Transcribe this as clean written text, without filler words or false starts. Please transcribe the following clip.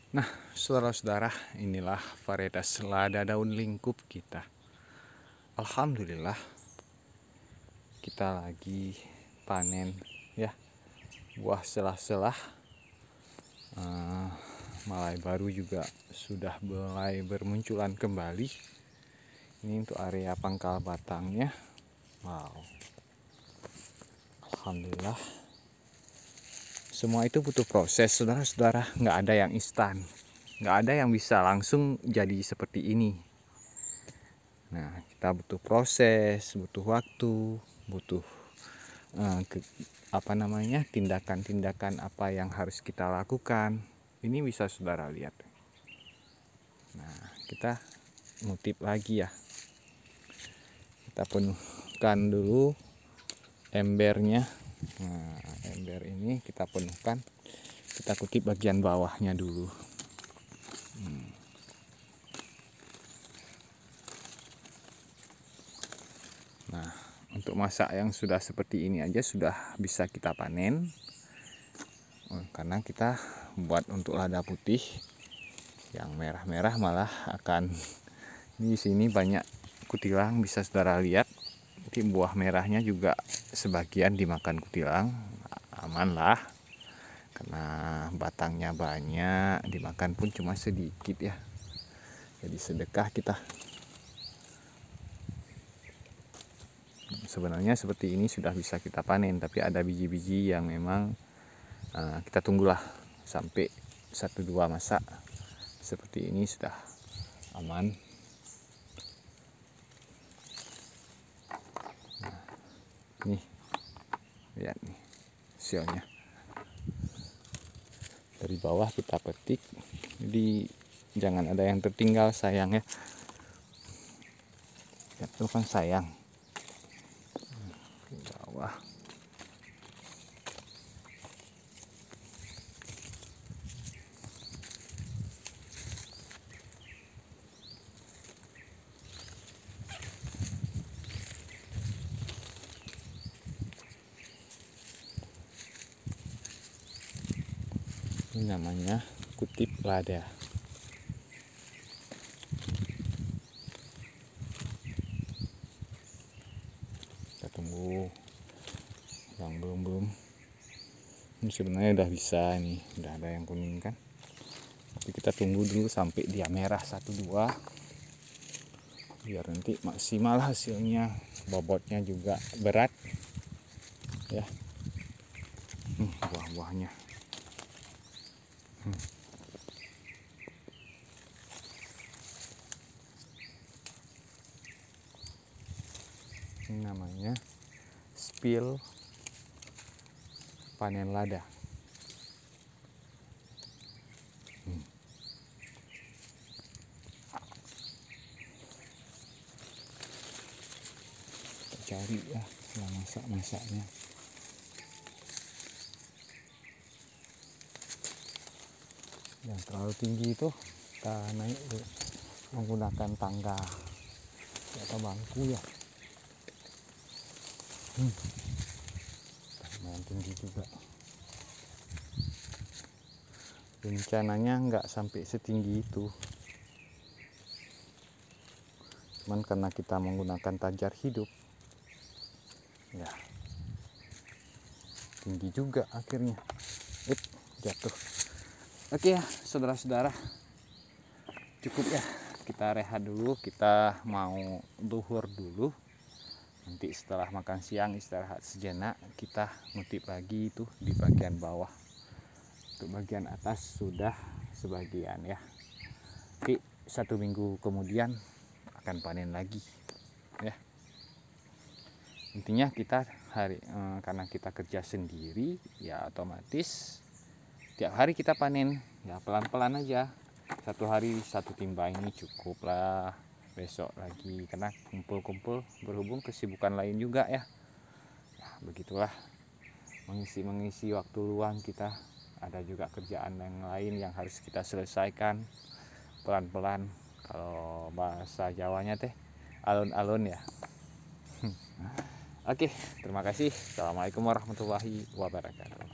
Nah, saudara-saudara, inilah varietas lada daun lingkup kita. Alhamdulillah, kita lagi panen ya buah selah-selah. Malai baru juga sudah mulai bermunculan kembali. Ini untuk area pangkal batangnya. Wow, alhamdulillah. Semua itu butuh proses, saudara-saudara. Nggak ada yang instan, nggak ada yang bisa langsung jadi seperti ini. Nah, kita butuh proses, butuh waktu, butuh tindakan-tindakan apa yang harus kita lakukan. Ini bisa saudara lihat. Nah, kita ngutip lagi ya. Kita penuhkan dulu embernya. Nah, ember ini kita penuhkan. Kita kutip bagian bawahnya dulu. Nah, untuk masa yang sudah seperti ini aja sudah bisa kita panen. Karena kita buat untuk lada putih, yang merah-merah malah akan di sini banyak kutilang, bisa saudara lihat. Nanti buah merahnya juga sebagian dimakan kutilang, aman lah. Karena batangnya banyak, dimakan pun cuma sedikit ya. Jadi sedekah kita. Sebenarnya seperti ini sudah bisa kita panen, tapi ada biji-biji yang memang kita tunggulah sampai 1-2 masa seperti ini sudah aman. Nah, nih lihat nih hasilnya. Dari bawah kita petik, jadi jangan ada yang tertinggal, sayang ya. Itu kan sayang. Di bawah. Ini namanya kutip lada. Kita tunggu yang belum. Ini sebenarnya udah bisa, ini udah ada yang kuning kan. Tapi kita tunggu dulu sampai dia merah 1-2 biar nanti maksimal hasilnya. Bobotnya juga berat ya. Buah-buahnya. Ini namanya spill panen lada. Kita cari ya yang masak-masaknya. Yang terlalu tinggi itu kita naik menggunakan tangga atau bangku ya. Lumayan tinggi juga. Rencananya nggak sampai setinggi itu, cuman karena kita menggunakan tajar hidup ya tinggi juga akhirnya. Jatuh. Oke ya saudara-saudara, cukup ya, kita rehat dulu, kita mau duhur dulu. Nanti setelah makan siang istirahat sejenak, kita ngutip lagi itu di bagian bawah. Untuk bagian atas sudah sebagian ya. Nanti 1 minggu kemudian akan panen lagi ya. Intinya kita karena kita kerja sendiri ya, otomatis tiap hari kita panen ya, pelan-pelan aja. 1 hari 1 timba ini cukup lah. Besok lagi, karena kumpul-kumpul berhubung kesibukan lain juga ya. Nah, begitulah mengisi waktu luang kita. Ada juga kerjaan yang lain yang harus kita selesaikan pelan-pelan. Kalau bahasa Jawanya teh alun-alun ya. Oke, terima kasih. Assalamualaikum warahmatullahi wabarakatuh.